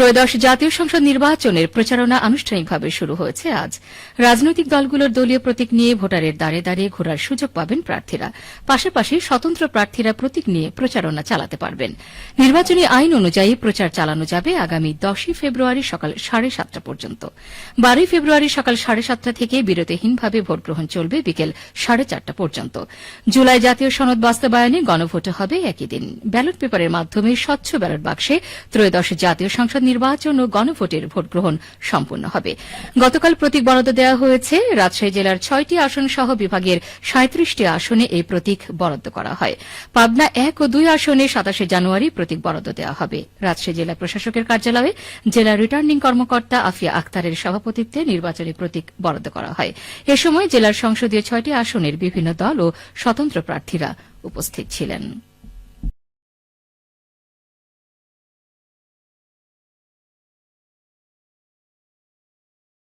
ত্রয়োদশ জাতীয় সংসদ নির্বাচনের প্রচারণা আনুষ্ঠানিকভাবে শুরু হয়েছে আজ। রাজনৈতিক দলগুলোর দলীয় প্রতীক নিয়ে ভোটারের দ্বারে দ্বারে ঘোরার সুযোগ পাবেন প্রার্থীরা। পাশাপাশি স্বতন্ত্র প্রার্থীরা প্রতীক নিয়ে প্রচারণা চালাতে পারবেন। নির্বাচনী আইন অনুযায়ী প্রচার চালানো যাবে আগামী 10 ফেব্রুয়ারি সকাল 7:30 পর্যন্ত। 12 ফেব্রুয়ারি সকাল 7:30 থেকে বিরতিহীনভাবে ভোটগ্রহণ চলবে বিকেল 4:30 পর্যন্ত। জুলাই জাতীয় সনদ বাস্তবায়নে গণভোট হবে একই দিন। ব্যালট পেপারের মাধ্যমে স্বচ্ছ ব্যালট বাক্সে ত্রয়োদশ জাতীয় সংসদ নির্বাচন ও গণভোটের ভোটগ্রহণ সম্পন্ন হবে। গতকাল প্রতীক বরাদ্দ দেওয়া হয়েছে। রাজশাহী জেলার 6টি আসন সহ বিভাগের 37টি আসনে এই প্রতীক বরাদ্দ করা হয়। পাবনা 1 ও 2 আসনে 27 জানুয়ারি প্রতীক বরাদ্দ দেওয়া হবে। রাজশাহী জেলা প্রশাসকের কার্যালয়ে জেলা রিটার্নিং কর্মকর্তা আফিয়া আক্তারের সভাপতিত্বে নির্বাচনী প্রতীক বরাদ্দ করা হয়। এ সময় জেলার সংসদীয় 6টি আসনের বিভিন্ন দল ও স্বতন্ত্র প্রার্থীরা উপস্থিত ছিলেন।